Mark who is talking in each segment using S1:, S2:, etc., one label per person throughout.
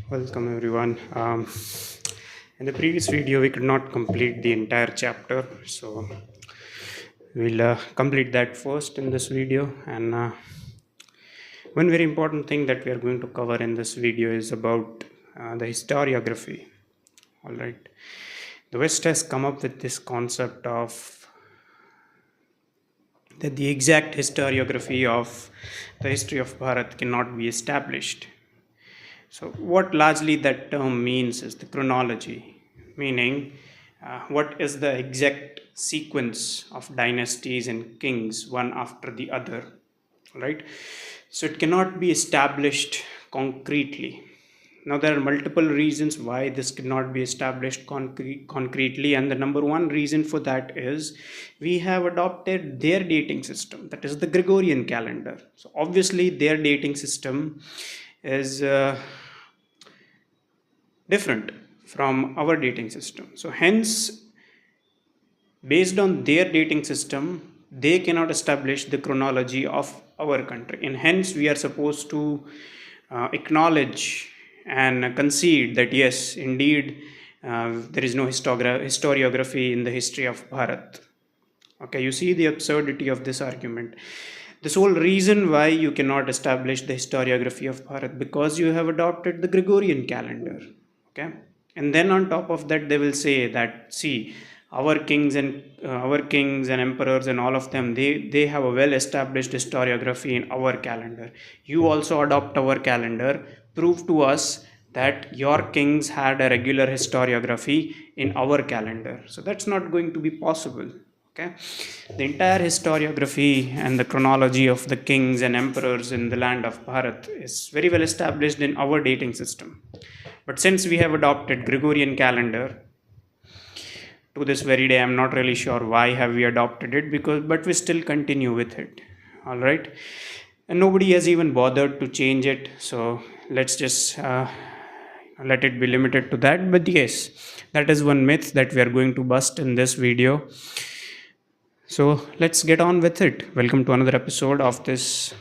S1: Welcome everyone. In the previous video, we could not complete the entire chapter, so we'll complete that first in this video. And one very important thing that we are going to cover in this video is about the historiography. All right, the West has come up with this concept of that the exact historiography of the history of Bharat cannot be established. So, what largely that term means is the chronology, meaning what is the exact sequence of dynasties and kings one after the other, right? So, it cannot be established concretely. Now, there are multiple reasons why this cannot be established concretely, and the number one reason for that is we have adopted their dating system, that is the Gregorian calendar. So, obviously, their dating system is different from our dating system. So, hence, based on their dating system, they cannot establish the chronology of our country, and hence, we are supposed to acknowledge and concede that yes, indeed, there is no historiography in the history of Bharat. Okay, you see the absurdity of this argument. The sole reason why you cannot establish the historiography of Bharat because you have adopted the Gregorian calendar. Okay, and then on top of that, they will say that see, our kings and emperors and all of them, they have a well established historiography in our calendar. You also adopt our calendar. Prove to us that your kings had a regular historiography in our calendar. So that's not going to be possible. Okay, the entire historiography and the chronology of the kings and emperors in the land of Bharat is very well established in our dating system. But since we have adopted Gregorian calendar, to this very day, I'm not really sure why have we adopted it, because but we still continue with it. All right, and nobody has even bothered to change it. So let's just let it be limited to that. But yes, that is one myth that we are going to bust in this video. So let's get on with it. Welcome to another episode of this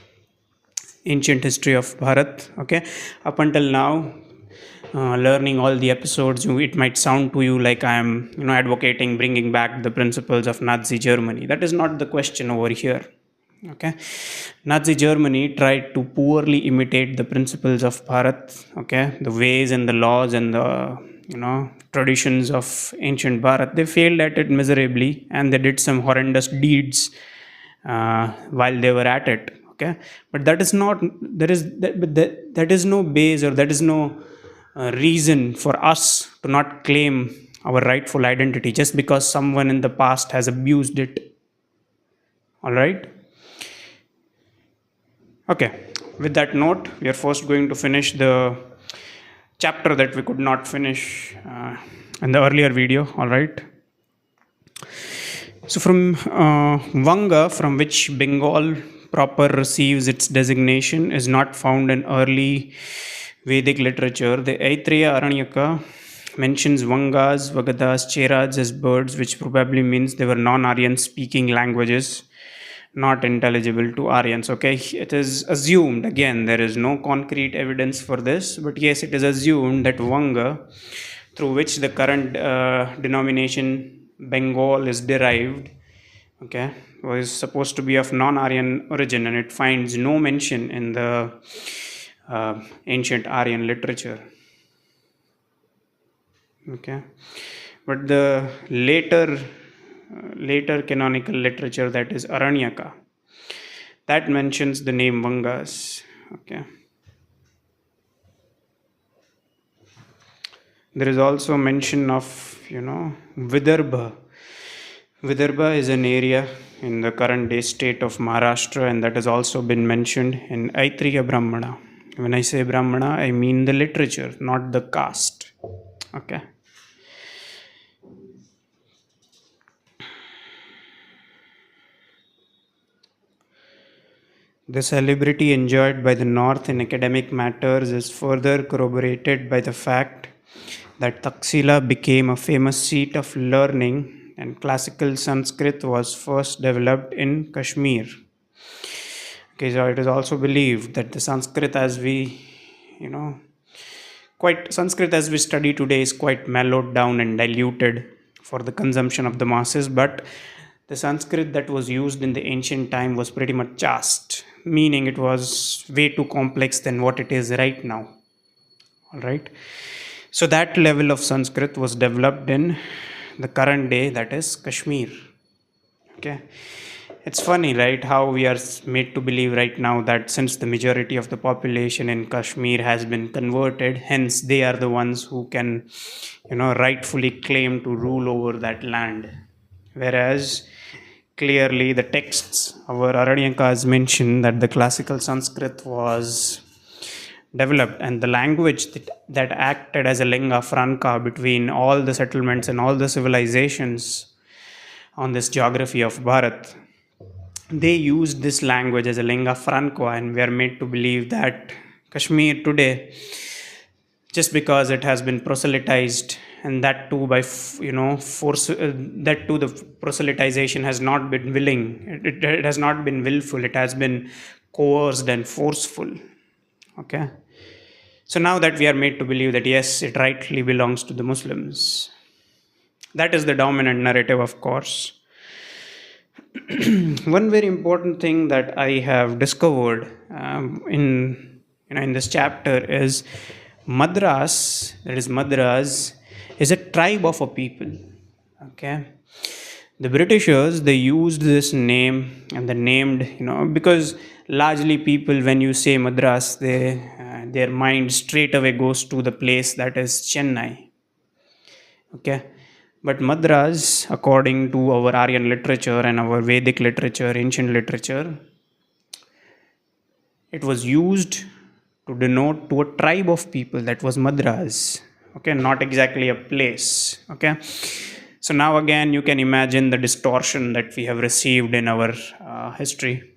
S1: ancient history of Bharat. Okay, up until now, learning all the episodes, it might sound to you like I am, advocating bringing back the principles of Nazi Germany. That is not the question over here. Okay, Nazi Germany tried to poorly imitate the principles of Bharat. Okay, the ways and the laws and the traditions of ancient Bharat. They failed at it miserably, and they did some horrendous deeds while they were at it. Okay, but that is not that is no base, or that is no reason for us to not claim our rightful identity just because someone in the past has abused it. All right. Okay, with that note, we are first going to finish the chapter that we could not finish in the earlier video. All right. So, from Vanga, from which Bengal proper receives its designation, is not found in early Vedic literature. The Aitreya Aranyaka mentions Vangas, Vagadas, Cherads as birds, which probably means they were non-Aryan speaking languages, not intelligible to Aryans. Okay, it is assumed, again, there is no concrete evidence for this, but yes, it is assumed that Vanga, through which the current denomination Bengal is derived, okay, was supposed to be of non-Aryan origin, and it finds no mention in the ancient Aryan literature. Okay, but the later canonical literature, that is Aranyaka, that mentions the name Vangas. Okay, there is also mention of Vidarbha. Vidarbha is an area in the current day state of Maharashtra, and that has also been mentioned in Aitreya Brahmana. When I say Brahmana, I mean the literature, not the caste. Okay. The celebrity enjoyed by the North in academic matters is further corroborated by the fact that Taxila became a famous seat of learning, and classical Sanskrit was first developed in Kashmir. Okay, so it is also believed that the Sanskrit, as we, quite Sanskrit as we study today is quite mellowed down and diluted for the consumption of the masses, but the Sanskrit that was used in the ancient time was pretty much chaste, meaning it was way too complex than what it is right now. All right. So that level of Sanskrit was developed in the current day, that is Kashmir. Okay. It's funny, right, how we are made to believe right now that since the majority of the population in Kashmir has been converted, hence they are the ones who can, rightfully claim to rule over that land. Whereas clearly the texts, our Aranyakas mention that the classical Sanskrit was developed and the language that acted as a lingua franca between all the settlements and all the civilizations on this geography of Bharat. They used this language as a lingua franca, and we are made to believe that Kashmir today, just because it has been proselytized, and that too by force, that too the proselytization has not been willing, it has not been willful, it has been coerced and forceful. Okay. So now that we are made to believe that yes, it rightly belongs to the Muslims, that is the dominant narrative, of course. One very important thing that I have discovered in this chapter is Madras. That is Madras is a tribe of a people. Okay, the Britishers, they used this name and they named, because largely people, when you say Madras, their mind straight away goes to the place that is Chennai. Okay. But Madras, according to our Aryan literature and our Vedic literature, ancient literature, it was used to denote to a tribe of people, that was Madras. Okay, not exactly a place. Okay. So now again, you can imagine the distortion that we have received in our history.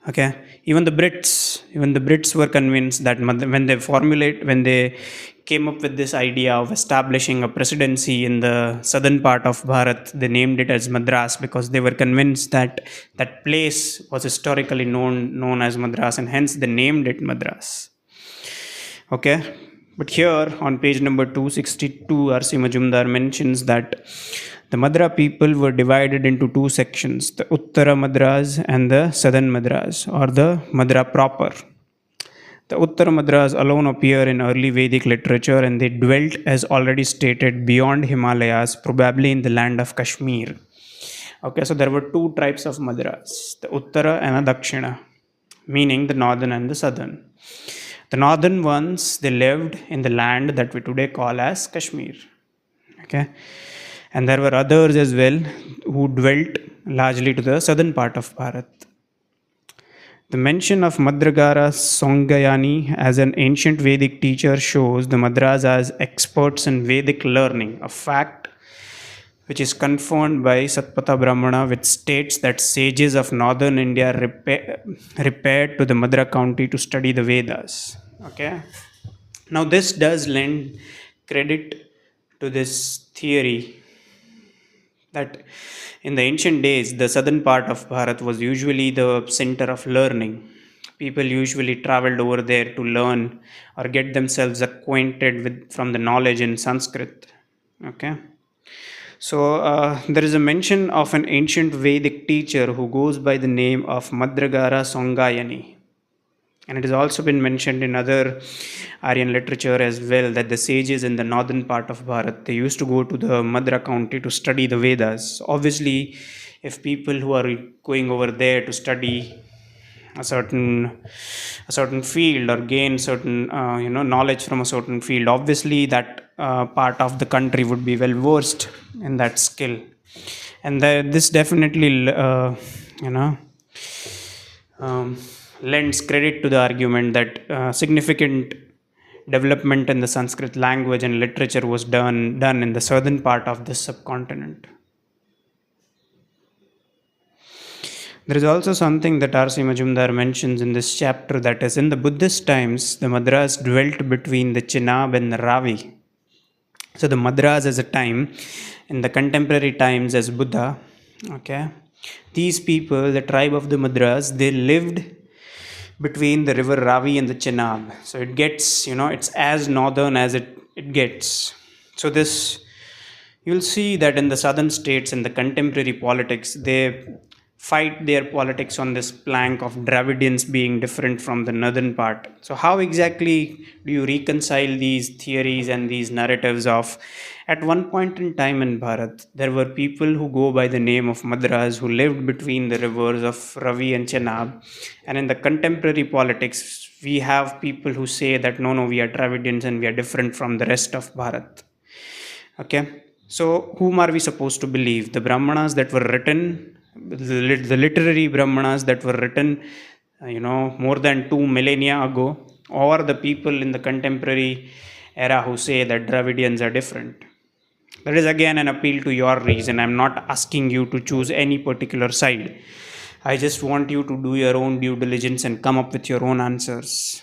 S1: Okay, even the Brits were convinced that when they came up with this idea of establishing a presidency in the southern part of Bharat, they named it as Madras because they were convinced that that place was historically known as Madras, and hence they named it Madras. Okay, but here on page number 262, R.C. Majumdar mentions that the Madra people were divided into two sections, the Uttara Madras and the Southern Madras, or the Madra proper. The Uttara Madras alone appear in early Vedic literature, and they dwelt, as already stated, beyond Himalayas, probably in the land of Kashmir. Okay, so there were two tribes of Madras, the Uttara and the Dakshina, meaning the northern and the southern. The northern ones, they lived in the land that we today call as Kashmir. Okay. And there were others as well who dwelt largely to the southern part of Bharat. The mention of Madragara Songayani as an ancient Vedic teacher shows the Madras as experts in Vedic learning, a fact which is confirmed by Satpatha Brahmana, which states that sages of northern India repaired to the Madra county to study the Vedas. Okay. Now this does lend credit to this theory that in the ancient days, the southern part of Bharat was usually the center of learning. People usually traveled over there to learn or get themselves acquainted with from the knowledge in Sanskrit. Okay. So there is a mention of an ancient Vedic teacher who goes by the name of Madragara Songayani. And it has also been mentioned in other Aryan literature as well that the sages in the northern part of Bharat, they used to go to the Madra county to study the Vedas. Obviously, if people who are going over there to study a certain field or gain certain knowledge from a certain field, obviously that part of the country would be well versed in that skill, and this definitely lends credit to the argument that significant development in the Sanskrit language and literature was done in the southern part of this subcontinent. There is also something that R.C. Majumdar mentions in this chapter, that is, in the Buddhist times, the Madras dwelt between the Chenab and the Ravi. So the Madras as a time, in the contemporary times as Buddha, okay, these people, the tribe of the Madras, they lived between the river Ravi and the Chenab. So it gets, it's as northern as it gets. So this, you'll see that in the southern states, in the contemporary politics, they fight their politics on this plank of Dravidians being different from the northern part. So how exactly do you reconcile these theories and these narratives of, at one point in time in Bharat, there were people who go by the name of Madras who lived between the rivers of Ravi and Chenab, and in the contemporary politics, we have people who say that no, no, we are Dravidians and we are different from the rest of Bharat. Okay, so whom are we supposed to believe? The Brahmanas that were written, the literary Brahmanas that were written, more than 2 millennia ago, or the people in the contemporary era who say that Dravidians are different? That is again an appeal to your reason. I'm not asking you to choose any particular side. I just want you to do your own due diligence and come up with your own answers.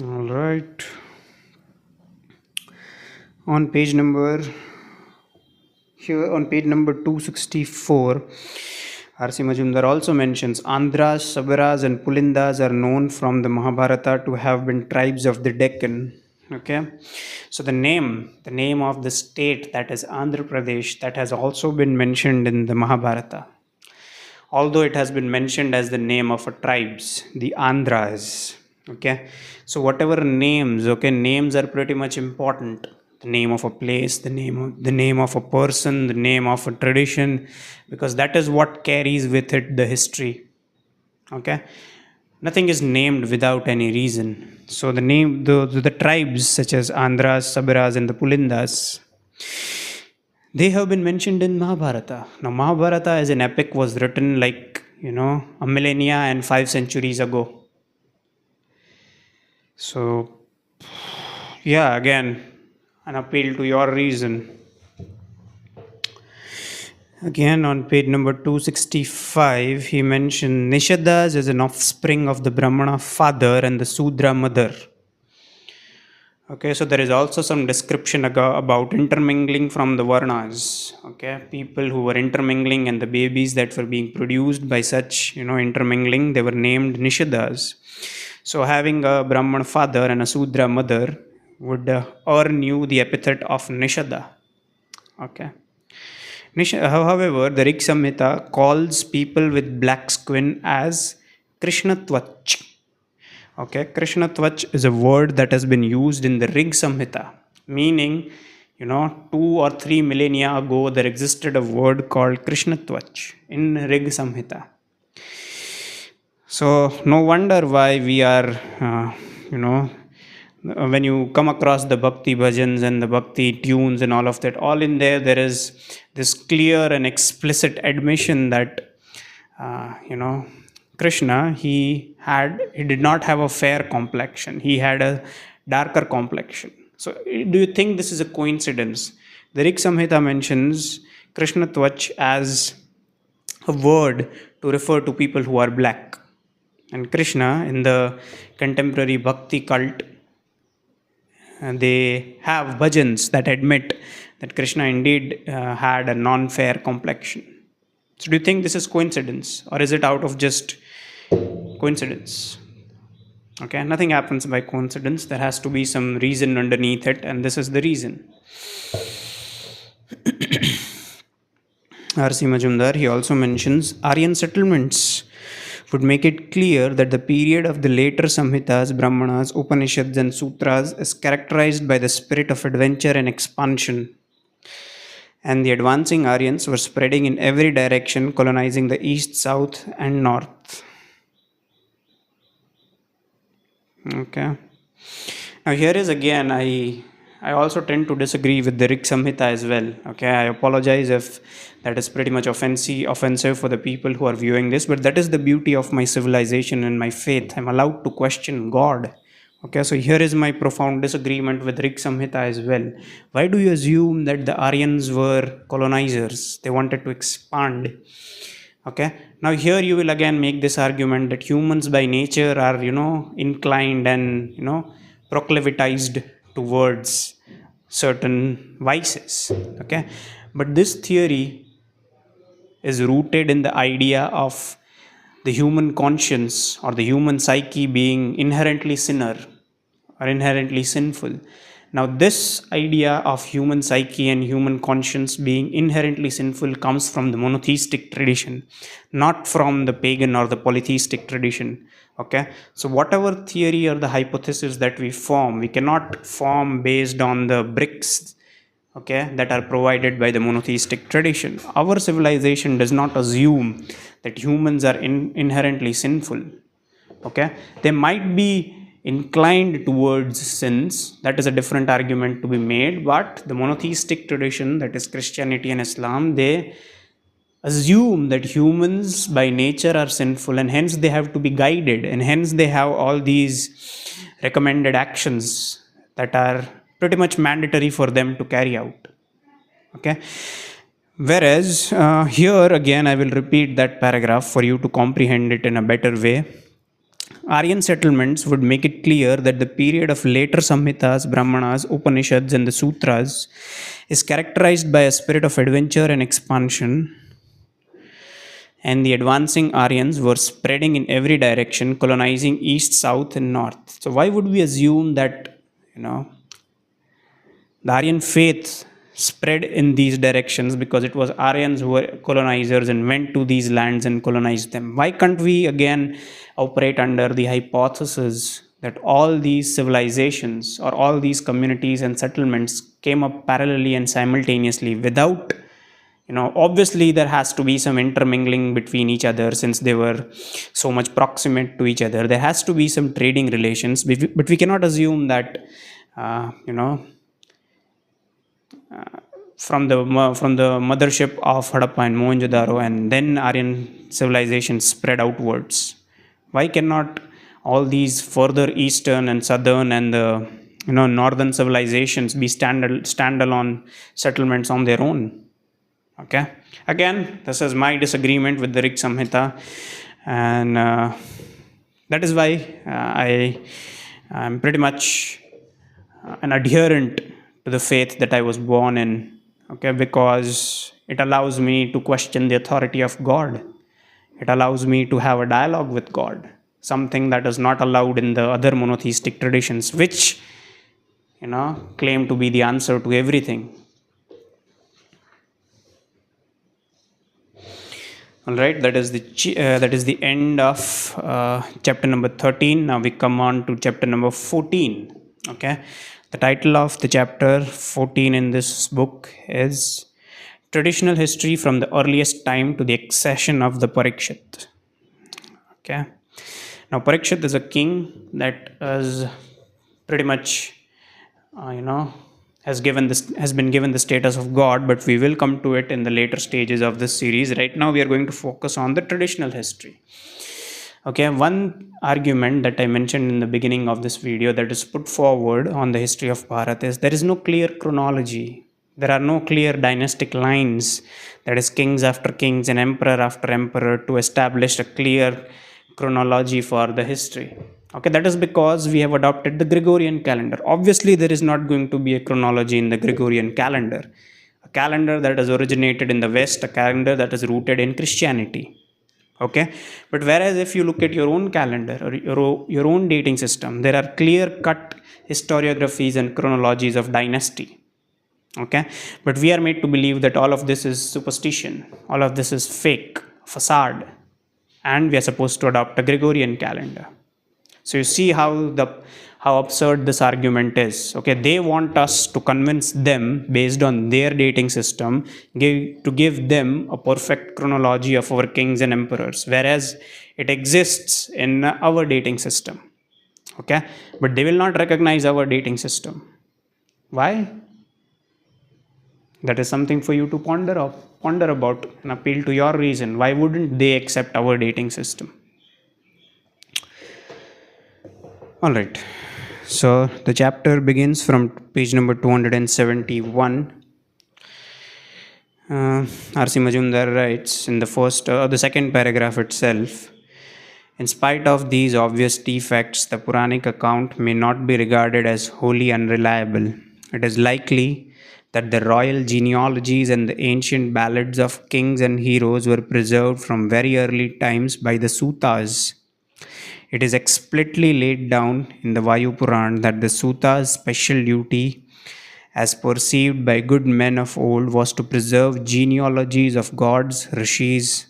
S1: All right. On page number here on page number 264, R.C. Majumdar also mentions Andhras, Sabaras, and Pulindas are known from the Mahabharata to have been tribes of the Deccan. Okay, so the name of the state, that is Andhra Pradesh, that has also been mentioned in the Mahabharata. Although it has been mentioned as the name of a tribes, the Andhras. Okay, so whatever names, okay, names are pretty much important. The name of a place, the name of a person, the name of a tradition, because that is what carries with it the history. Okay, nothing is named without any reason. So the tribes such as Andhras, Sabaras, and the Pulindas, they have been mentioned in Mahabharata. Now, Mahabharata as an epic was written like, a millennia and 5 centuries ago. So, yeah, again, an appeal to your reason. Again, on page number 265, he mentioned Nishadas as an offspring of the Brahmana father and the Sudra mother. Okay, so there is also some description about intermingling from the Varnas. Okay, people who were intermingling and the babies that were being produced by such, intermingling, they were named Nishadas. So having a Brahman father and a Sudra mother would earn you the epithet of Nishada. Okay. However, the Rig Samhita calls people with black skin as Krishnatwach. Okay, Krishnatwach is a word that has been used in the Rig Samhita, meaning, 2 or 3 millennia ago, there existed a word called Krishnatwach in Rig Samhita. So, no wonder why we are, when you come across the Bhakti bhajans and the Bhakti tunes and all of that, all in there is this clear and explicit admission that, Krishna, he did not have a fair complexion. He had a darker complexion. So, do you think this is a coincidence? The Rig Samhita mentions Krishna Twach as a word to refer to people who are black. And Krishna, in the contemporary Bhakti cult, they have bhajans that admit that Krishna indeed had a non-fair complexion. So do you think this is coincidence, or is it out of just coincidence? Okay, nothing happens by coincidence. There has to be some reason underneath it, and this is the reason. R.C. Majumdar, he also mentions Aryan settlements would make it clear that the period of the later Samhitas, Brahmanas, Upanishads, and Sutras is characterized by the spirit of adventure and expansion. And the advancing Aryans were spreading in every direction, colonizing the east, south, and north. Okay. Now here is again, I also tend to disagree with the Rig Samhita as well. Okay, I apologize if that is pretty much offensive for the people who are viewing this, but that is the beauty of my civilization and my faith. I'm allowed to question God. Okay, so here is my profound disagreement with Rig Samhita as well. Why do you assume that the Aryans were colonizers? They wanted to expand. Okay, now here you will again make this argument that humans by nature are, inclined and, proclivitized towards certain vices. Okay, but this theory is rooted in the idea of the human conscience or the human psyche being inherently sinner or inherently sinful. Now, this idea of human psyche and human conscience being inherently sinful comes from the monotheistic tradition, not from the pagan or the polytheistic tradition. Okay, so whatever theory or the hypothesis that we cannot form based on the bricks, okay, that are provided by the monotheistic tradition. Our civilization does not assume that humans are inherently sinful. Okay, they might be inclined towards sins, that is a different argument to be made, but the monotheistic tradition, that is Christianity and Islam, they assume that humans by nature are sinful and hence they have to be guided, and hence they have all these recommended actions that are pretty much mandatory for them to carry out. Okay, whereas here again I will repeat that paragraph for you to comprehend it in a better way. Aryan settlements would make it clear that the period of later Samhitas, Brahmanas, Upanishads, and the Sutras is characterized by a spirit of adventure and expansion, and the advancing Aryans were spreading in every direction, colonizing east, south, and north. So, why would we assume that, the Aryan faith spread in these directions? Because it was Aryans who were colonizers and went to these lands and colonized them. Why can't we again operate under the hypothesis that all these civilizations or all these communities and settlements came up parallelly and simultaneously without, obviously there has to be some intermingling between each other since they were so much proximate to each other. There has to be some trading relations, but we cannot assume that, from the mothership of Harappa and Mohenjo-daro, and then Aryan civilization spread outwards. Why cannot all these further eastern and southern and the northern civilizations be standalone settlements on their own? Okay, again, this is my disagreement with the Rig Samhita, and that is why I am pretty much an adherent to the faith that I was born in. Okay, because it allows me to question the authority of God. It allows me to have a dialogue with God, something that is not allowed in the other monotheistic traditions, which claim to be the answer to everything. All right, that is the end of chapter number 13. Now we come on to chapter number 14. Okay, the title of the chapter 14 in this book is Traditional History from the Earliest Time to the Accession of the Parikshit. Okay, now Parikshit is a king that is pretty much, has been given the status of God, but we will come to it in the later stages of this series. Right now we are going to focus on the traditional history. Okay, one argument that I mentioned in the beginning of this video that is put forward on the history of Bharat is there is no clear chronology. There are no clear dynastic lines, that is kings after kings and emperor after emperor, to establish a clear chronology for the history. Okay, that is because we have adopted the Gregorian calendar. Obviously, there is not going to be a chronology in the Gregorian calendar. A calendar that has originated in the West, a calendar that is rooted in Christianity. Okay, but whereas if you look at your own calendar or your own dating system, there are clear-cut historiographies and chronologies of dynasty. Okay, but we are made to believe that all of this is superstition, all of this is fake, facade, and we are supposed to adopt a Gregorian calendar. So you see how absurd this argument is. Okay, they want us to convince them based on their dating system to give them a perfect chronology of our kings and emperors, whereas it exists in our dating system. Okay, but they will not recognize our dating system. Why? That is something for you to ponder about and appeal to your reason. Why wouldn't they accept our dating system? All right. So the chapter begins from page number 271. R.C. Majumdar writes in the second paragraph itself, in spite of these obvious defects, the Puranic account may not be regarded as wholly unreliable. it is likely that the royal genealogies and the ancient ballads of kings and heroes were preserved from very early times by the Sutas. It is explicitly laid down in the Vayu Puran that the Suta's special duty, as perceived by good men of old, was to preserve genealogies of gods, rishis,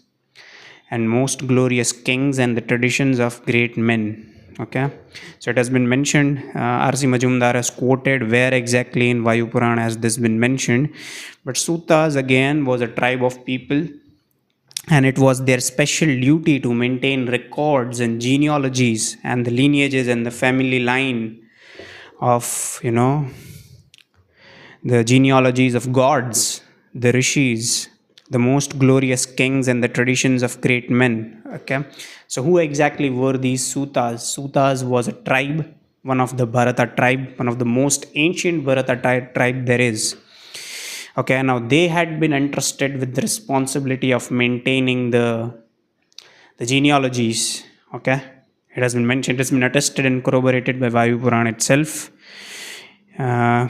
S1: and most glorious kings and the traditions of great men. Okay, so it has been mentioned. R.C. Majumdar has quoted where exactly in Vayu Puran has this been mentioned, but Sutas again was a tribe of people, and it was their special duty to maintain records and genealogies and the lineages and the family line of the genealogies of gods, the rishis, the most glorious kings, and the traditions of great men. Okay, so who exactly were these Sutas? Sutas was a tribe, one of the Bharata tribe, one of the most ancient Bharata tribe there is. Okay, now they had been entrusted with the responsibility of maintaining the genealogies. Okay, it has been mentioned, it has been attested and corroborated by Vayu Puran itself. Uh,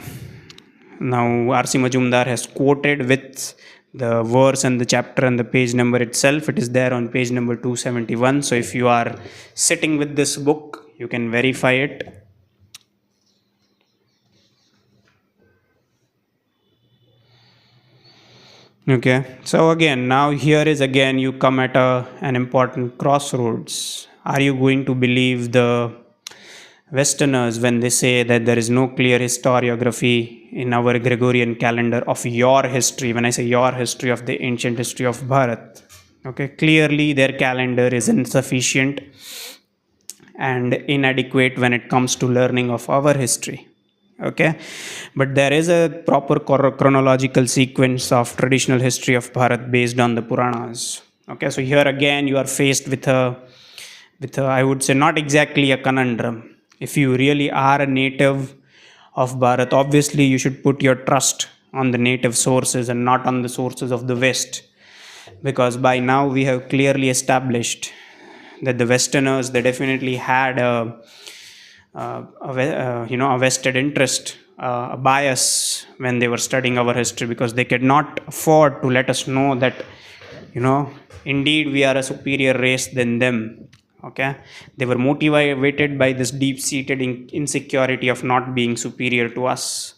S1: Now, R.C. Majumdar has quoted with the verse and the chapter and the page number itself. It is there on page number 271. So, if you are sitting with this book, you can verify it. Okay, so again, now here is again you come at an important crossroads. Are you going to believe the Westerners when they say that there is no clear historiography in our Gregorian calendar of your history? When I say your history, of the ancient history of Bharat, okay, clearly their calendar is insufficient and inadequate when it comes to learning of our history. Okay, but there is a proper chronological sequence of traditional history of Bharat based on the Puranas. Okay, so here again you are faced with a, I would say, not exactly a conundrum. If you really are a native of Bharat, obviously you should put your trust on the native sources and not on the sources of the West, because by now we have clearly established that the Westerners, they definitely had a vested interest, a bias when they were studying our history, because they could not afford to let us know that indeed we are a superior race than them. Okay, they were motivated by this deep seated insecurity of not being superior to us.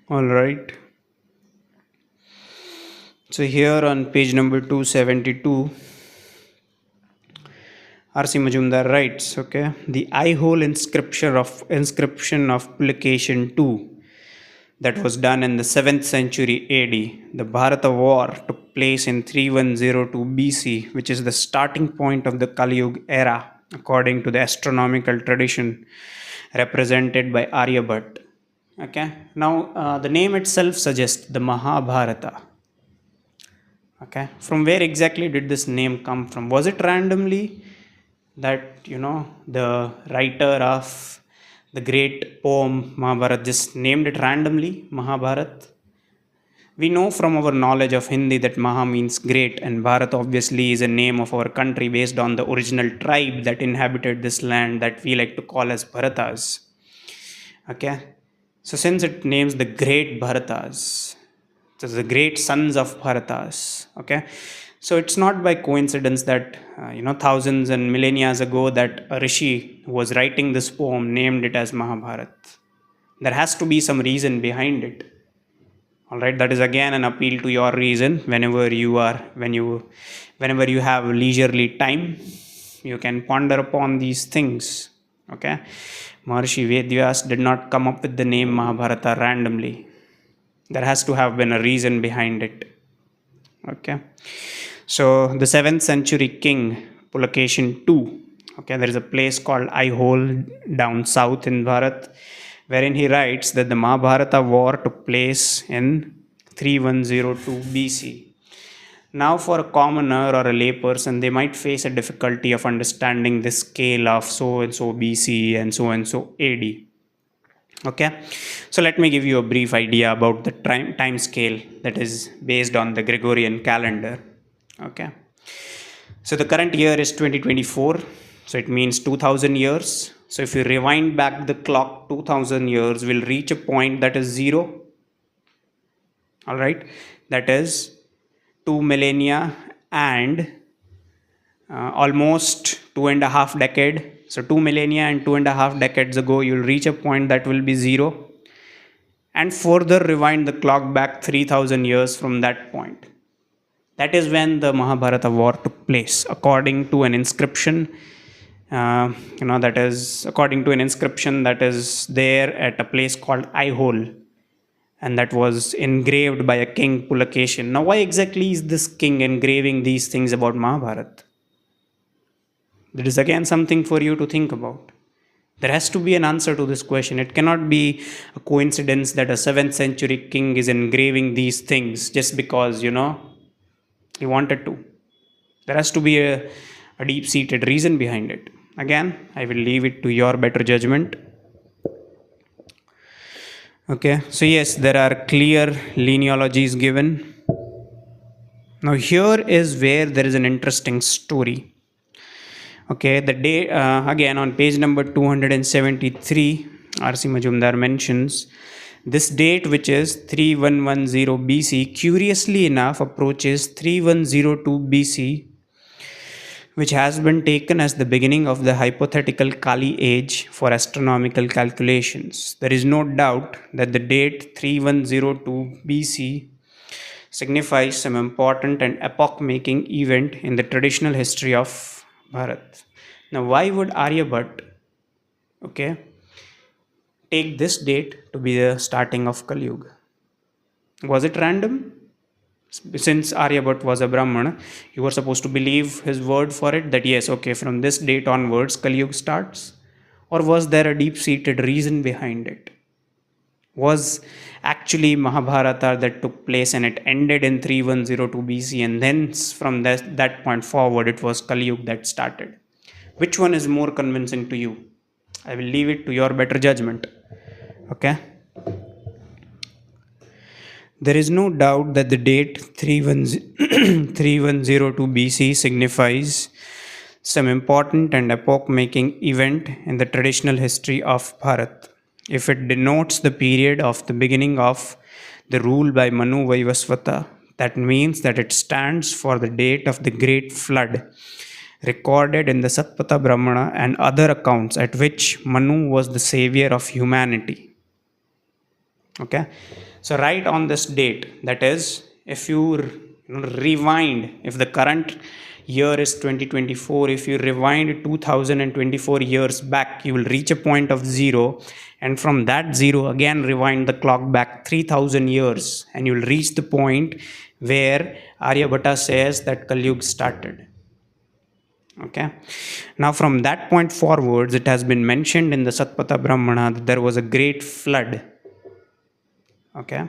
S1: All right, so here on page number 272, R.C. Majumdar writes, okay, the eye-hole inscription of publication 2 that was done in the 7th century AD. The Bharata war took place in 3102 BC, which is the starting point of the Kali Yuga era, according to the astronomical tradition represented by Aryabhat. Okay, now the name itself suggests the Mahabharata. Okay, from where exactly did this name come from? Was it randomly that the writer of the great poem Mahabharat just named it randomly Mahabharat? We know from our knowledge of Hindi that Maha means great, and Bharat obviously is a name of our country based on the original tribe that inhabited this land that we like to call as Bharatas. Okay, so since it names the great Bharatas, so the great sons of Bharatas. Okay, so it's not by coincidence that thousands and millennia ago that a rishi who was writing this poem named it as Mahabharat. There has to be some reason behind it. All right, that is again an appeal to your reason. Whenever you have leisurely time, you can ponder upon these things. Okay, Maharshi Vedvyas did not come up with the name Mahabharata randomly. There has to have been a reason behind it. Okay, so the 7th century king Pulakeshi II, okay, there is a place called Aihole down south in Bharat, wherein he writes that the Mahabharata war took place in 3102 BC. Now, for a commoner or a layperson, they might face a difficulty of understanding the scale of so and so BC and so AD. Okay, so let me give you a brief idea about the time scale that is based on the Gregorian calendar. Okay, so the current year is 2024. So it means 2000 years. So if you rewind back the clock 2000 years, we'll reach a point that is 0. All right, that is 2 millennia and almost 2.5 decade. So 2 millennia and 2.5 decades ago, you'll reach a point that will be 0, and further rewind the clock back 3000 years from that point. That is when the Mahabharata war took place, according to an inscription. That is according to an inscription that is there at a place called Aihole, and that was engraved by a king Pulakeshin. Now, why exactly is this king engraving these things about Mahabharata? That is again something for you to think about. There has to be an answer to this question. It cannot be a coincidence that a 7th century king is engraving these things just because, he wanted to. There has to be a deep seated reason behind it. Again, I will leave it to your better judgment. Okay, so yes, there are clear genealogies given. Now, here is where there is an interesting story. Okay, the day again on page number 273, R.C. Majumdar mentions this date, which is 3110 BC, curiously enough approaches 3102 BC, which has been taken as the beginning of the hypothetical Kali age for astronomical calculations. There is no doubt that the date 3102 BC signifies some important and epoch-making event in the traditional history of Bharat. Now, why would Aryabhat, take this date to be the starting of Kali Yuga? Was it random? Since Aryabhat was a Brahmana, you were supposed to believe his word for it that yes, okay, from this date onwards, Kali Yuga starts? Or was there a deep-seated reason behind it? Was actually Mahabharata that took place and it ended in 3102 BC, and then from that point forward it was Kali Yuga that started? Which one is more convincing to you? I will leave it to your better judgment. Okay. There is no doubt that the date 3102 BC signifies some important and epoch-making event in the traditional history of Bharat. If it denotes the period of the beginning of the rule by Manu Vaivasvata, that means that it stands for the date of the great flood recorded in the Satpatha Brahmana and other accounts at which Manu was the savior of humanity. Okay, so right on this date, that is, if you rewind, if the current year is 2024, if you rewind 2024 years back, you will reach a point of 0, and from that 0 again rewind the clock back 3000 years, and you will reach the point where Aryabhata says that Kali Yuga started. Okay, now from that point forwards, it has been mentioned in the Satpatha Brahmana that there was a great flood. Okay,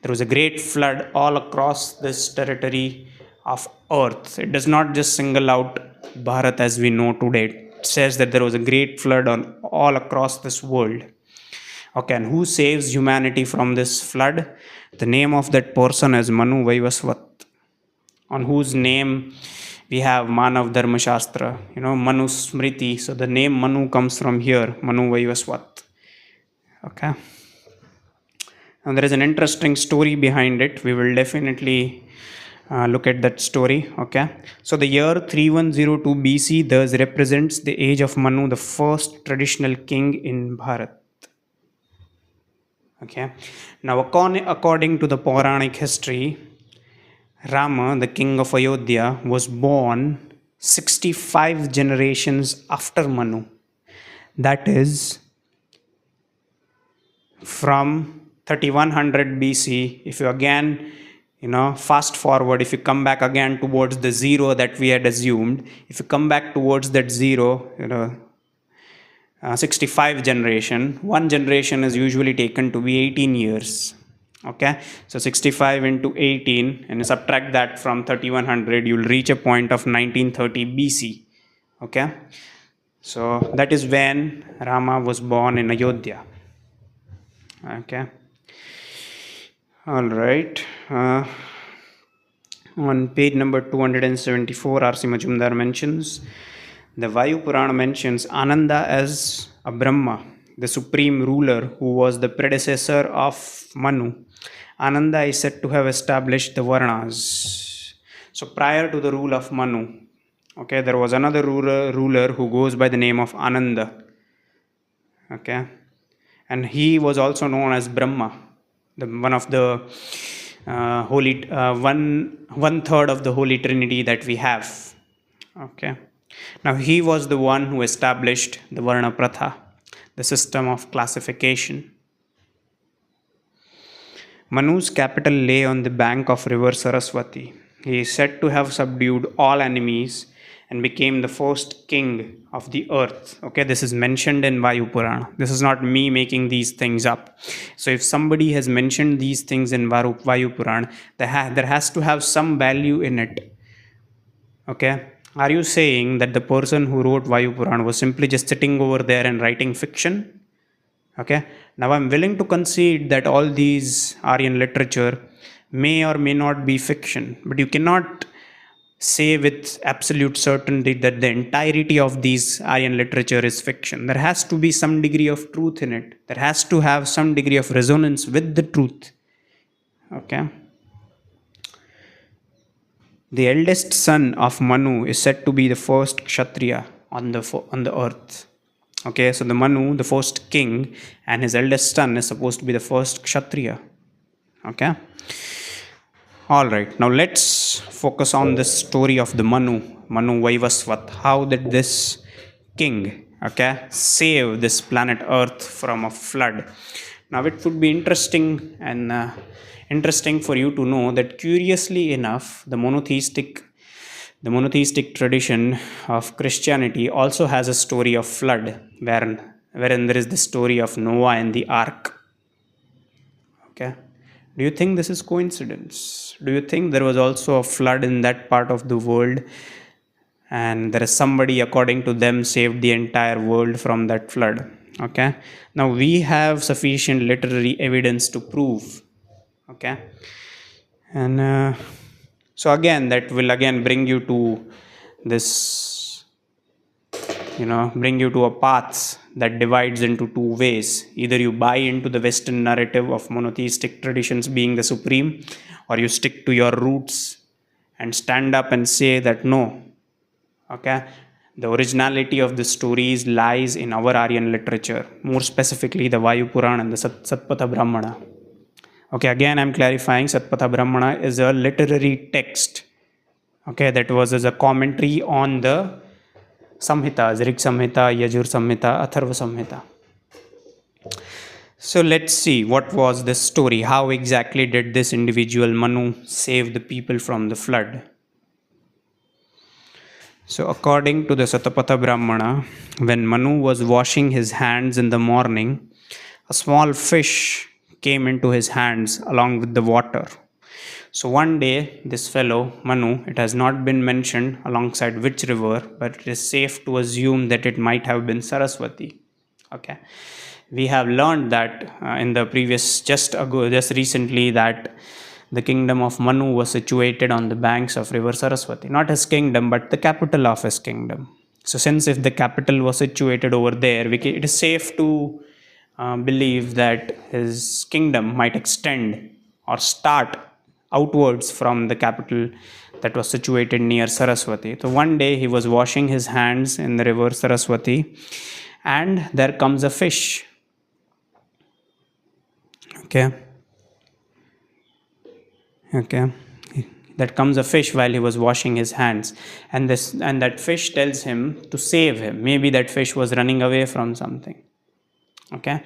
S1: there was a great flood all across this territory of earth. It does not just single out Bharat as we know today. It says that there was a great flood on all across this world. Okay, and who saves humanity from this flood? The name of that person is Manu Vaivasvat, on whose name we have Manav Dharma Shastra, Manu Smriti. So the name Manu comes from here, Manu Vaivasvat. Okay. And there is an interesting story behind it. We will definitely look at that story. Okay. So the year 3102 BC thus represents the age of Manu, the first traditional king in Bharat. Okay. Now, according to the Puranic history, Rama, the king of Ayodhya, was born 65 generations after Manu. That is, from 3100 BC, if you again, fast forward, if you come back again towards the 0 that we had assumed, if you come back towards that 0, 65 generation, one generation is usually taken to be 18 years. Okay, so 65 into 18, and you subtract that from 3100, you'll reach a point of 1930 BC. Okay, so that is when Rama was born in Ayodhya. Okay, all right. On page number 274, R.C. Majumdar mentions The Vayu Purana mentions Ananda as a Brahma, the supreme ruler who was the predecessor of Manu. Ananda is said to have established the Varnas. So prior to the rule of Manu, okay, there was another ruler who goes by the name of Ananda. Okay, and he was also known as Brahma, the one of the holy one third of the Holy Trinity that we have. Okay, now he was the one who established the Varna Pratha, the system of classification. Manu's capital lay on the bank of river Saraswati. He is said to have subdued all enemies and became the first king of the earth. Okay, this is mentioned in Vayu Purana. This is not me making these things up. So if somebody has mentioned these things in Vayu Purana, there has to have some value in it. Okay, are you saying that the person who wrote Vayu Purana was simply just sitting over there and writing fiction? Okay, now I'm willing to concede that all these Aryan literature may or may not be fiction, but you cannot say with absolute certainty that the entirety of these Aryan literature is fiction. There has to be some degree of truth in it. There has to have some degree of resonance with the truth. Okay. The eldest son of Manu is said to be the first Kshatriya on the earth. Okay, so the Manu, the first king, and his eldest son is supposed to be the first Kshatriya. Okay. All right, now let's focus on this story of the Manu Vaivasvat. How did this king, okay, save this planet Earth from a flood? Now it would be interesting for you to know that, curiously enough, the monotheistic tradition of Christianity also has a story of flood, wherein there is the story of Noah and the ark. Okay, do you think this is coincidence? Do you think there was also a flood in that part of the world, and there is somebody, according to them, saved the entire world from that flood? Okay, now we have sufficient literary evidence to prove. Okay, and so again, that will again bring you to this, bring you to a path that divides into two ways. Either you buy into the Western narrative of monotheistic traditions being the supreme, or you stick to your roots and stand up and say that no, okay, the originality of the stories lies in our Aryan literature, more specifically the Vayu Purana and the Satpatha Brahmana. Okay, again I'm clarifying, Satpatha Brahmana is a literary text, okay, that was as a commentary on the Samhitas, Rig Samhita, Yajur Samhita, Atharva Samhita. So let's see, what was this story? How exactly did this individual Manu save the people from the flood? So according to the Satapatha Brahmana, when Manu was washing his hands in the morning, a small fish came into his hands along with the water. So one day, this fellow, Manu, it has not been mentioned alongside which river, but it is safe to assume that it might have been Saraswati. Okay. We have learned that in the previous, just recently, that the kingdom of Manu was situated on the banks of river Saraswati. Not his kingdom, but the capital of his kingdom. So since if the capital was situated over there, it is safe to believe that his kingdom might extend or start outwards from the capital that was situated near Saraswati. So one day he was washing his hands in the river Saraswati, and there comes a fish. Okay. That comes a fish while he was washing his hands, and that fish tells him to save him. Maybe that fish was running away from something. Okay,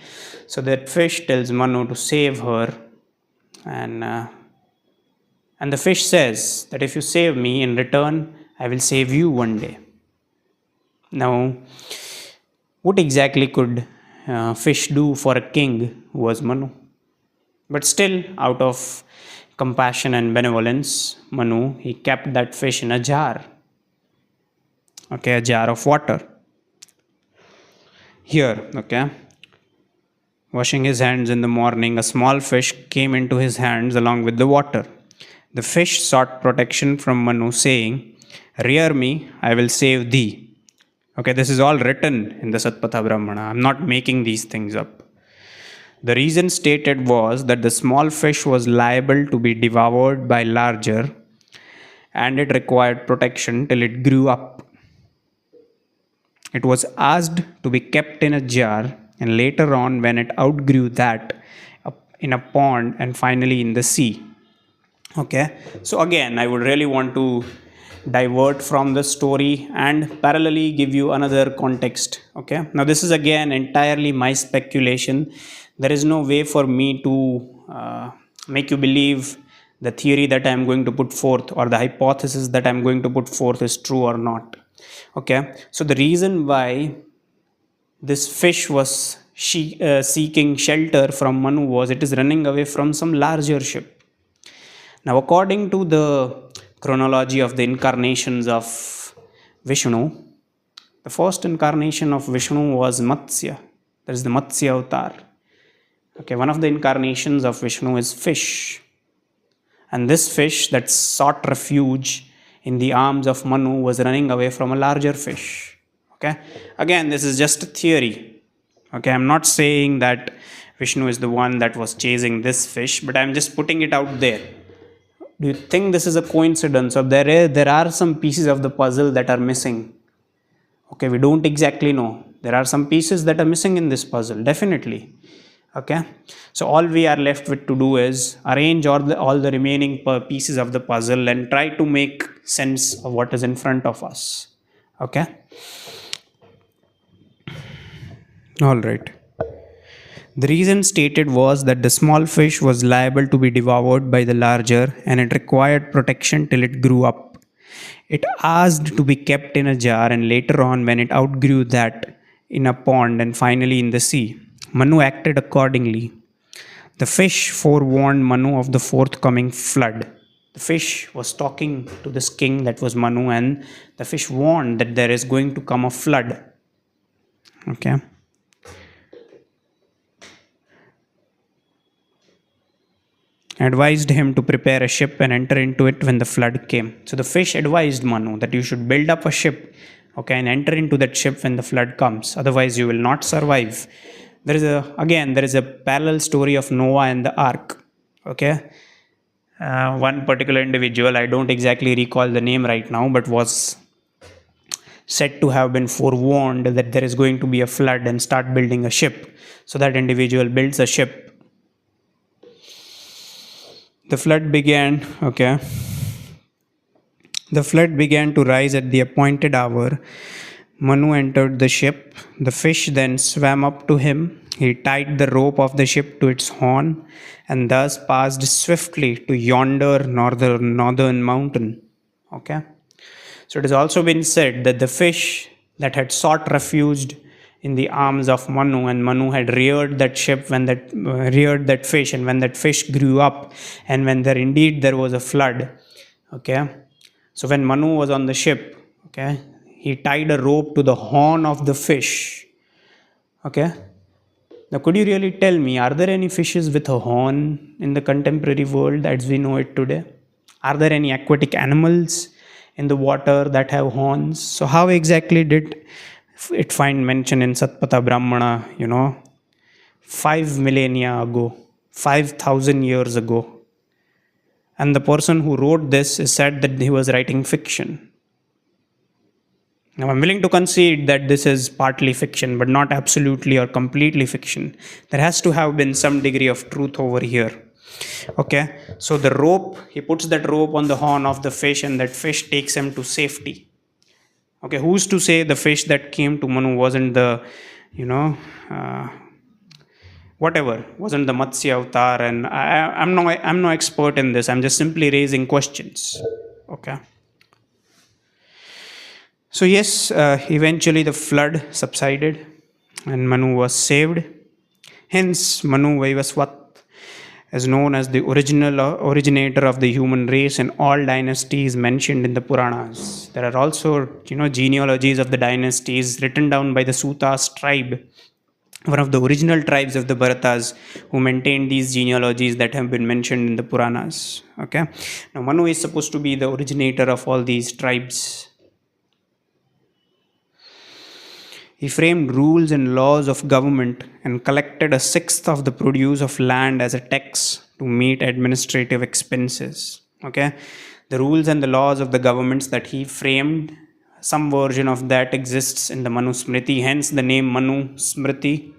S1: so that fish tells Manu to save her, and the fish says that if you save me, in return I will save you one day. Now, what exactly could fish do for a king who was Manu? But still, out of compassion and benevolence, Manu, he kept that fish in a jar. Okay, a jar of water. Here, okay, washing his hands in the morning, a small fish came into his hands along with the water. The fish sought protection from Manu, saying, "Rear me, I will save thee." Okay, this is all written in the Satpatha Brahmana. I'm not making these things up. The reason stated was that the small fish was liable to be devoured by larger and it required protection till it grew up. It was asked to be kept in a jar, and later on, when it outgrew that, in a pond, and finally in the sea. Okay, so again, I would really want to divert from the story and parallelly give you another context. Okay, now this is again entirely my speculation. There is no way for me to make you believe the theory that I am going to put forth or the hypothesis that I am going to put forth is true or not. Okay, so the reason why this fish was seeking shelter from Manu was it is running away from some larger ship. Now, according to the chronology of the incarnations of Vishnu, the first incarnation of Vishnu was Matsya. That is the Matsya avatar. Okay, one of the incarnations of Vishnu is fish. And this fish that sought refuge in the arms of Manu was running away from a larger fish. Okay, again, this is just a theory. Okay, I'm not saying that Vishnu is the one that was chasing this fish, but I'm just putting it out there. Do you think this is a coincidence, or there are some pieces of the puzzle that are missing? Okay, we don't exactly know. There are some pieces that are missing in this puzzle, definitely. Okay, so all we are left with to do is arrange all the remaining pieces of the puzzle and try to make sense of what is in front of us. Okay, all right. The reason stated was that the small fish was liable to be devoured by the larger and it required protection till it grew up. It asked to be kept in a jar, and later on, when it outgrew that, in a pond and finally in the sea. Manu acted accordingly. The fish forewarned Manu of the forthcoming flood. The fish was talking to this king, that was Manu, and the fish warned that there is going to come a flood. Okay. Advised him to prepare a ship and enter into it when the flood came. So the fish advised Manu that you should build up a ship, okay, and enter into that ship when the flood comes. Otherwise, you will not survive. There is a parallel story of Noah and the ark. Okay, one particular individual, I don't exactly recall the name right now, but was said to have been forewarned that there is going to be a flood and start building a ship. So that individual builds a ship. The flood began, okay. The flood began to rise at the appointed hour. Manu entered the ship. The fish then swam up to him. He tied the rope of the ship to its horn and thus passed swiftly to yonder northern mountain. Okay. So it has also been said that the fish that had sought refuge in the arms of Manu, and Manu had reared that fish, and when that fish grew up, and when there was a flood, okay. So when Manu was on the ship, okay, he tied a rope to the horn of the fish, okay. Now, could you really tell me, are there any fishes with a horn in the contemporary world as we know it today? Are there any aquatic animals in the water that have horns? So how exactly did it find mention in Satpatha Brahmana, 5 millennia ago, 5,000 years ago? And the person who wrote this is said that he was writing fiction. Now, I'm willing to concede that this is partly fiction, but not absolutely or completely fiction. There has to have been some degree of truth over here. Okay, so the rope, he puts that rope on the horn of the fish, and that fish takes him to safety. Okay, who's to say the fish that came to Manu wasn't the, wasn't the Matsya avatar? And I'm no expert in this. I'm just simply raising questions. Okay. So yes, eventually the flood subsided, and Manu was saved. Hence, Manu Vaivasvat is known as the originator of the human race in all dynasties mentioned in the Puranas. There are also, genealogies of the dynasties written down by the Sutas tribe, one of the original tribes of the Bharatas, who maintained these genealogies that have been mentioned in the Puranas. Okay. Now, Manu is supposed to be the originator of all these tribes. He framed rules and laws of government and collected a sixth of the produce of land as a tax to meet administrative expenses. Okay, the rules and the laws of the governments that he framed, some version of that exists in the Manu Smriti, hence the name Manu Smriti.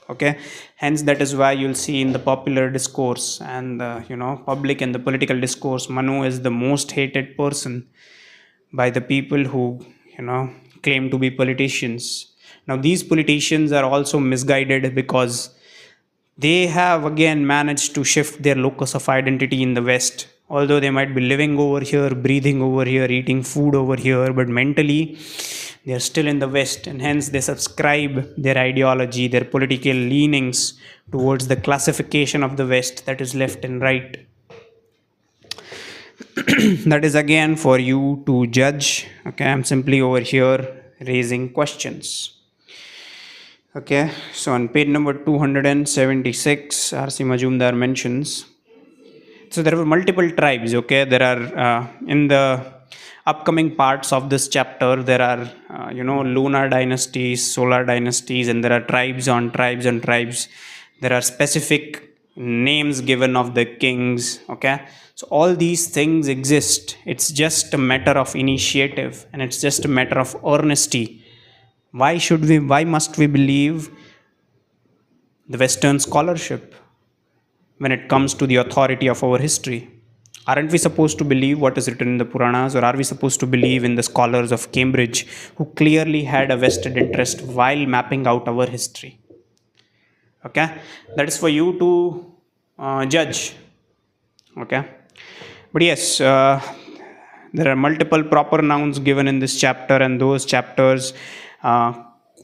S1: Okay, hence that is why you'll see in the popular discourse and the public and the political discourse, Manu is the most hated person by the people who claim to be politicians. Now these politicians are also misguided because they have again managed to shift their locus of identity in the West. Although they might be living over here, breathing over here, eating food over here, but mentally they are still in the West, and hence they subscribe their ideology, their political leanings towards the classification of the West, that is left and right. That is again for you to judge. Okay, I'm simply over here raising questions. Okay, so on page number 276, R.C. Majumdar mentions, so there were multiple tribes. Okay, there are in the upcoming parts of this chapter, there are lunar dynasties, solar dynasties, and there are tribes on tribes on tribes. There are specific names given of the kings. Okay, so all these things exist. It's just a matter of initiative, and it's just a matter of earnesty. Why must we believe the Western scholarship when it comes to the authority of our history? Aren't we supposed to believe what is written in the Puranas, or are we supposed to believe in the scholars of Cambridge who clearly had a vested interest while mapping out our history? Okay, that is for you to judge. Okay, but yes, there are multiple proper nouns given in this chapter, and those chapters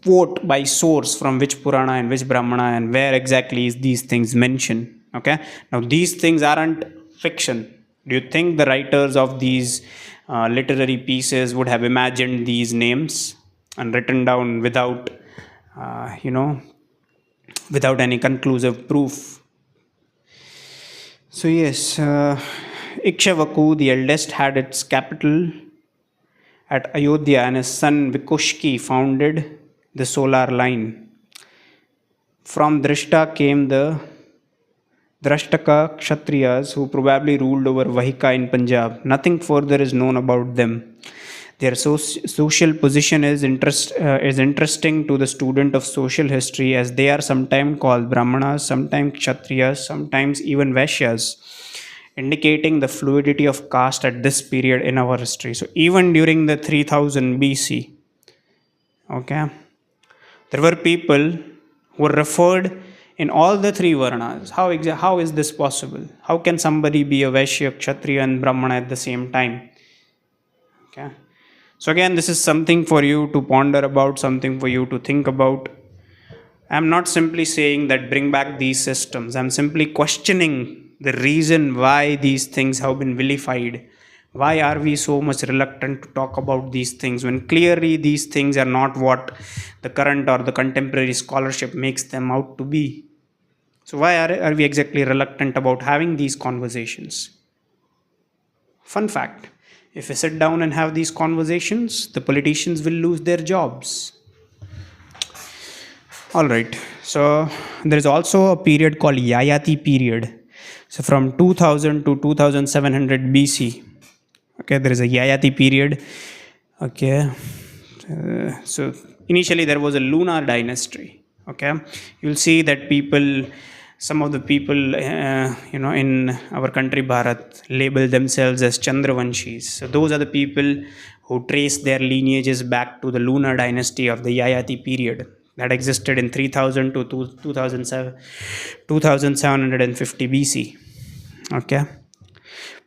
S1: quote by source from which Purana and which Brahmana and where exactly is these things mentioned. Okay, now these things aren't fiction. Do you think the writers of these literary pieces would have imagined these names and written down without without any conclusive proof? So yes, Ikshavaku the eldest had its capital at Ayodhya, and his son Vikushki founded the solar line. From Drishta came the Drashtaka Kshatriyas, who probably ruled over Vahika in Punjab. Nothing further is known about them. Their social position is interesting to the student of social history, as they are sometimes called Brahmanas, sometimes Kshatriyas, sometimes even Vaishyas, indicating the fluidity of caste at this period in our history. So even during the 3000 BC, okay, there were people who were referred in all the three Varnas. How is this possible? How can somebody be a Vaishya, Kshatriya and Brahmana at the same time? Okay. So again, this is something for you to ponder about, something for you to think about. I'm not simply saying that bring back these systems. I'm simply questioning the reason why these things have been vilified. Why are we so much reluctant to talk about these things when clearly these things are not what the current or the contemporary scholarship makes them out to be? So why are we exactly reluctant about having these conversations? Fun fact, if we sit down and have these conversations, the politicians will lose their jobs. Alright, so there is also a period called Yayati period. So from 2000 to 2700 BC. Okay, there is a Yayati period. Okay, so initially there was a lunar dynasty. Okay, you'll see that some of the people, in our country Bharat, label themselves as Chandravanshis. So those are the people who trace their lineages back to the lunar dynasty of the Yayati period that existed in 3000 to 2750 BC. Okay.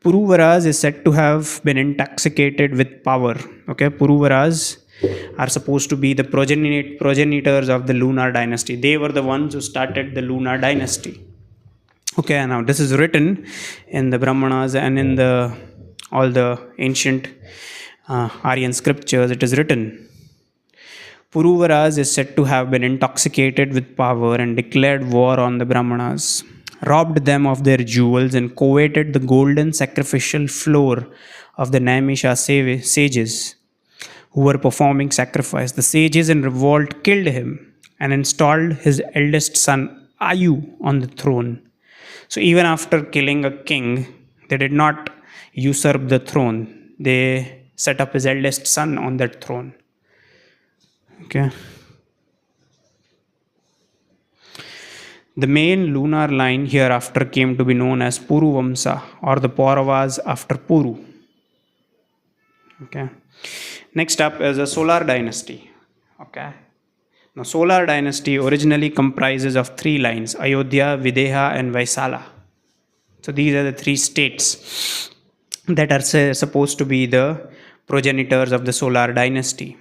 S1: Puruvaras is said to have been intoxicated with power. Okay, Puruvaras are supposed to be the progenitors of the lunar dynasty. They were the ones who started the lunar dynasty. Okay, now this is written in the Brahmanas and in all the ancient Aryan scriptures. It is written, Puruvaras is said to have been intoxicated with power and declared war on the Brahmanas, robbed them of their jewels, and coveted the golden sacrificial floor of the Naimisha sages, who were performing sacrifice. The sages in revolt killed him and installed his eldest son Ayu on the throne. So even after killing a king, they did not usurp the throne. They set up his eldest son on that throne. Okay. The main lunar line hereafter came to be known as Puru Vamsa, or the Pauravas after Puru. Okay. Next up is a solar dynasty. Okay. Now, solar dynasty originally comprises of three lines: Ayodhya, Videha, and Vaisala. So these are the three states that are supposed to be the progenitors of the solar dynasty.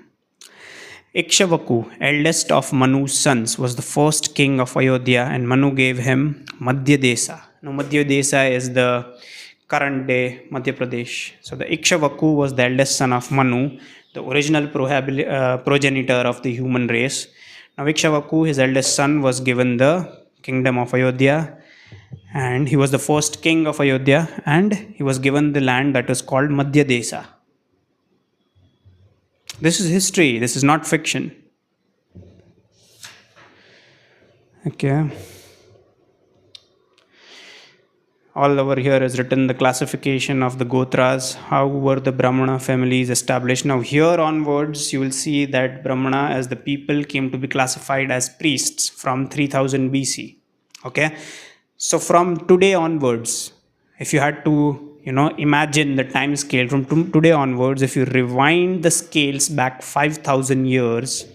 S1: Ikshvaku, eldest of Manu's sons, was the first king of Ayodhya, and Manu gave him Madhya Desa. Now, Madhya Desa is the current day Madhya Pradesh. So, the Ikshvaku was the eldest son of Manu, the original progenitor of the human race. Now, Ikshvaku, his eldest son, was given the kingdom of Ayodhya, and he was the first king of Ayodhya, and he was given the land that is called Madhya Desa. This is history, this is not fiction. Okay. All over here is written the classification of the Gotras, how were the Brahmana families established. Now here onwards you will see that Brahmana as the people came to be classified as priests from 3000 BC. Okay. So from today onwards, if you had to imagine the time scale from today onwards, if you rewind the scales back 5000 years,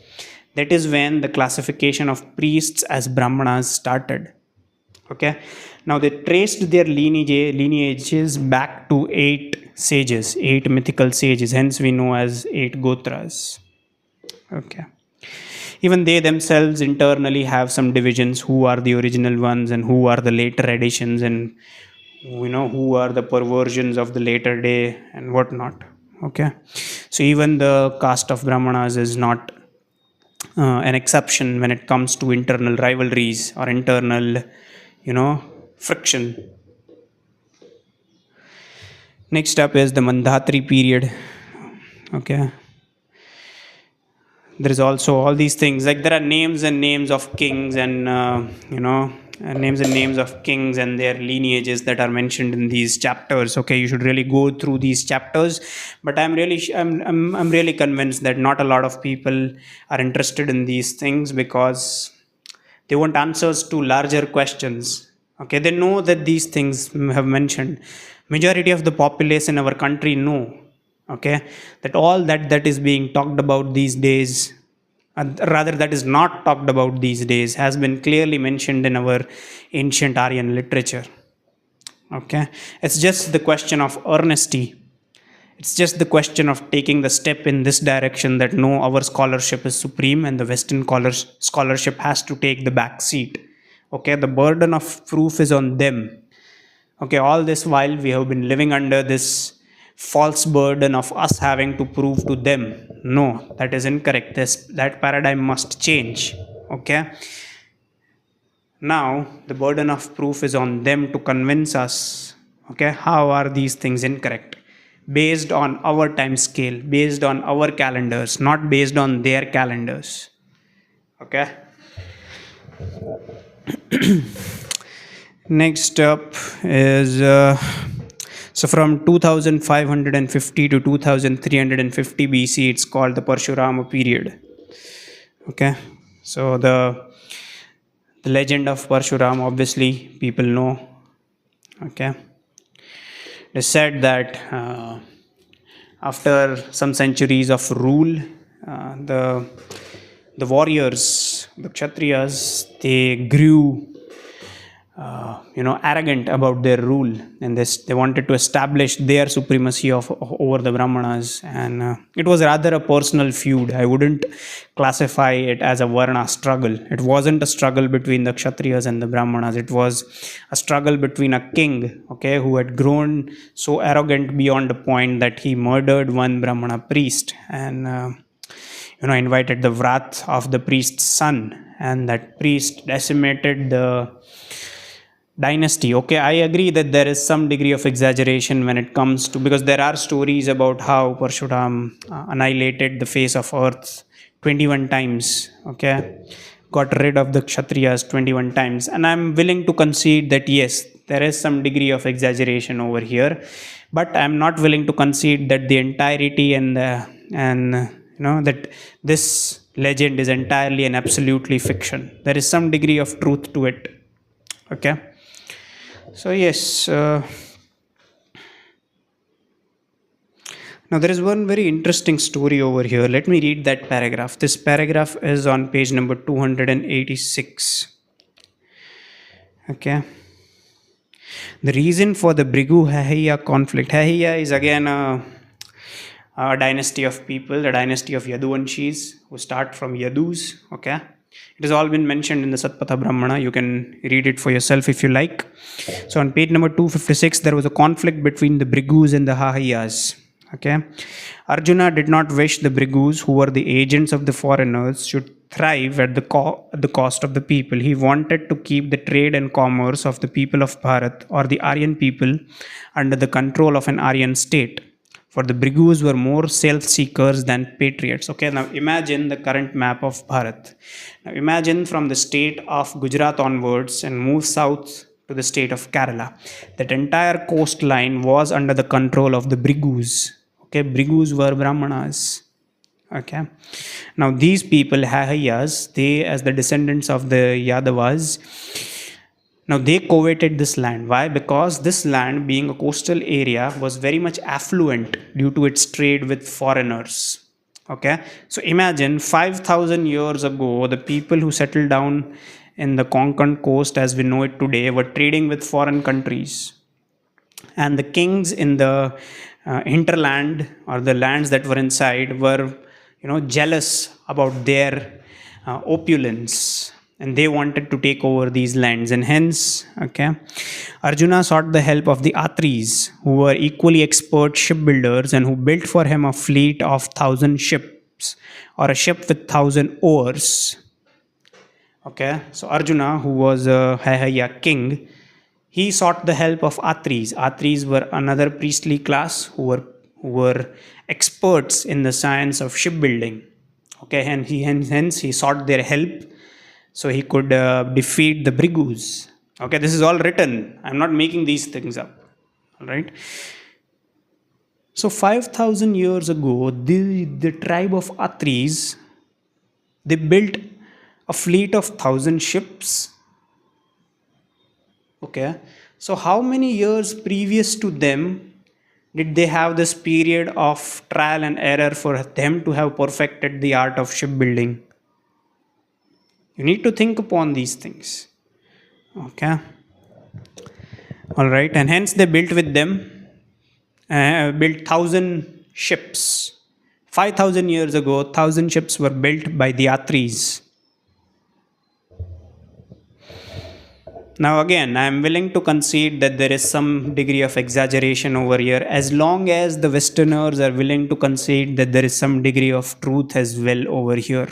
S1: that is when the classification of priests as Brahmanas started. Okay. Now they traced their lineages back to 8 sages, 8 mythical sages, hence we know as 8 Gotras. Okay. Even they themselves internally have some divisions, who are the original ones and who are the later additions, and who are the perversions of the later day and whatnot. Okay. So even the caste of Brahmanas is not an exception when it comes to internal rivalries or internal friction. Next up is the Mandhatri period. Okay. There is also all these things, like there are names and names of kings and names and names of kings and their lineages that are mentioned in these chapters. Okay, you should really go through these chapters, but I'm really convinced that not a lot of people are interested in these things because they want answers to larger questions. Okay, they know that these things have mentioned. Majority of the populace in our country know, okay, that all that is being talked about these days, rather that is not talked about these days, has been clearly mentioned in our ancient Aryan literature. Okay, it's just the question of earnesty. It's just the question of taking the step in this direction, that no, our scholarship is supreme and the Western scholarship has to take the back seat. Okay, the burden of proof is on them. Okay, all this while we have been living under this false burden of us having to prove to them. No, that is incorrect. That paradigm must change. Okay. Now, the burden of proof is on them to convince us. Okay, how are these things incorrect? Based on our time scale, based on our calendars, not based on their calendars. Okay. Next up is so from 2550 to 2350 BC, it's called the Parshurama period. Okay, so the legend of Parshurama, obviously people know. Okay, it is said that after some centuries of rule, the warriors, the Kshatriyas, they grew arrogant about their rule, and they wanted to establish their supremacy over the Brahmanas, and it was rather a personal feud. I wouldn't classify it as a Varna struggle. It wasn't a struggle between the Kshatriyas and the Brahmanas. It was a struggle between a king, okay, who had grown so arrogant beyond the point that he murdered one Brahmana priest and invited the wrath of the priest's son, and that priest decimated the Dynasty. Okay, I agree that there is some degree of exaggeration when it comes to, because there are stories about how Parshuram annihilated the face of earth 21 times. Okay, got rid of the Kshatriyas 21 times. And I'm willing to concede that yes, there is some degree of exaggeration over here. But I'm not willing to concede that the entirety and that this legend is entirely and absolutely fiction. There is some degree of truth to it. Okay. So yes, now there is one very interesting story over here. Let me read that paragraph. This paragraph is on page number 286. Okay. The reason for the Brigu-Hahia conflict. Hahia is again a dynasty of people, a dynasty of Yaduvanshis who start from Yadus. Okay. It has all been mentioned in the Satpatha Brahmana. You can read it for yourself if you like. So on page number 256, there was a conflict between the Brigus and the Hahiyas. Okay. Arjuna did not wish the Brigus, who were the agents of the foreigners, should thrive at the cost of the people. He wanted to keep the trade and commerce of the people of Bharat, or the Aryan people, under the control of an Aryan state. For the Brigus were more self-seekers than patriots. Okay, now imagine the current map of Bharat. Now imagine from the state of Gujarat onwards and move south to the state of Kerala. That entire coastline was under the control of the Brigus. Okay, Brigus were Brahmanas. Okay, now these people, Hahiyas, they, as the descendants of the Yadavas, now they coveted this land. Why? Because this land, being a coastal area, was very much affluent due to its trade with foreigners. Okay, so imagine 5,000 years ago, the people who settled down in the Konkan coast as we know it today were trading with foreign countries. And the kings in the hinterland, or the lands that were inside, were jealous about their opulence, and they wanted to take over these lands. And hence, okay, Arjuna sought the help of the Atris, who were equally expert shipbuilders and who built for him a fleet of 1,000 ships, or a ship with 1,000 oars. Okay, so Arjuna, who was a Hahaya king, he sought the help of Atris. Atris were another priestly class who were experts in the science of shipbuilding. Okay, and hence he sought their help so he could defeat the Brigus. Okay, this is all written. I'm not making these things up. All right. So 5,000 years ago, the tribe of Atris, they built a fleet of 1,000 ships. Okay, so how many years previous to them did they have this period of trial and error for them to have perfected the art of shipbuilding? You need to think upon these things. Okay, all right, and hence they built with them, built 1,000 ships. 5,000 years ago, 1,000 ships were built by the Atris. Now again, I am willing to concede that there is some degree of exaggeration over here, as long as the Westerners are willing to concede that there is some degree of truth as well over here.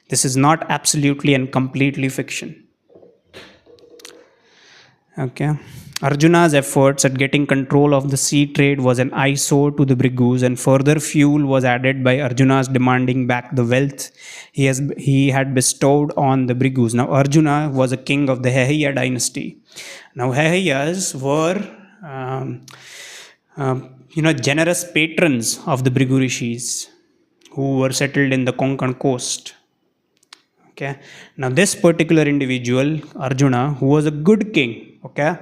S1: This is not absolutely and completely fiction. Okay. Arjuna's efforts at getting control of the sea trade was an eyesore to the Brigus, and further fuel was added by Arjuna's demanding back the wealth he had bestowed on the Brigus. Now, Arjuna was a king of the Hahaya dynasty. Now, Hahayas were, generous patrons of the Brigu Rishis who were settled in the Konkan coast. Okay. Now, this particular individual, Arjuna, who was a good king, okay,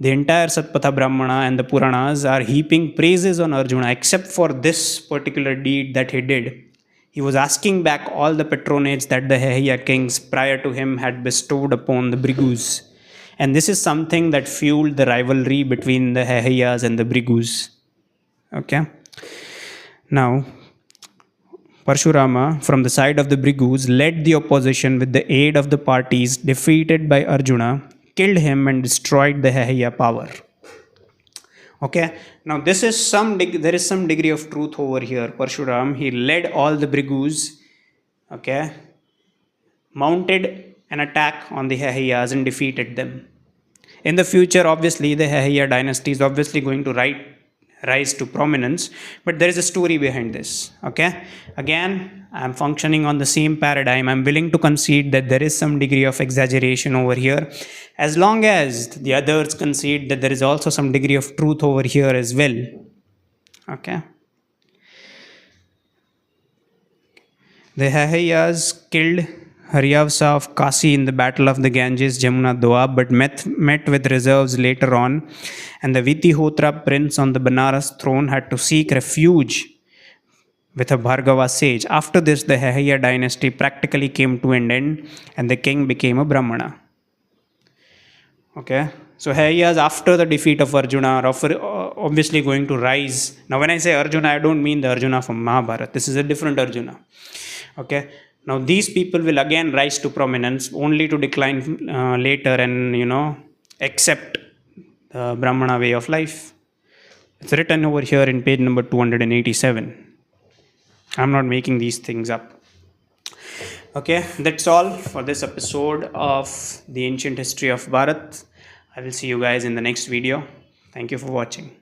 S1: the entire Satpatha Brahmana and the Puranas are heaping praises on Arjuna, except for this particular deed that he did. He was asking back all the patronage that the Hahaya kings prior to him had bestowed upon the Brigus. And this is something that fueled the rivalry between the Hahayas and the Brigus. Okay. Now, Parshurama, from the side of the Brigus, led the opposition with the aid of the parties defeated by Arjuna, killed him and destroyed the Hahaya power. Okay, now there is some degree of truth over here. Parshuram, he led all the Brigus, okay, mounted an attack on the Hahayas and defeated them. In the future, obviously, the Haya dynasty is obviously going to rise to prominence, but there is a story behind this. Okay, again, I'm functioning on the same paradigm. I'm willing to concede that there is some degree of exaggeration over here, as long as the others concede that there is also some degree of truth over here as well. Okay. The Hayas killed Haryavsa of Kasi in the Battle of the Ganges Jamuna Doab, but met with reserves later on, and the Vitihotra prince on the Banaras throne had to seek refuge with a Bhargava sage. After this, the Haya dynasty practically came to an end, and the king became a Brahmana. Okay, so Hayas, after the defeat of Arjuna, are obviously going to rise. Now, when I say Arjuna, I don't mean the Arjuna from Mahabharata. This is a different Arjuna. Okay, now these people will again rise to prominence, only to decline later and accept the Brahmana way of life. It's written over here in page number 287. I'm not making these things up. Okay, that's all for this episode of the ancient history of Bharat. I will see you guys in the next video. Thank you for watching.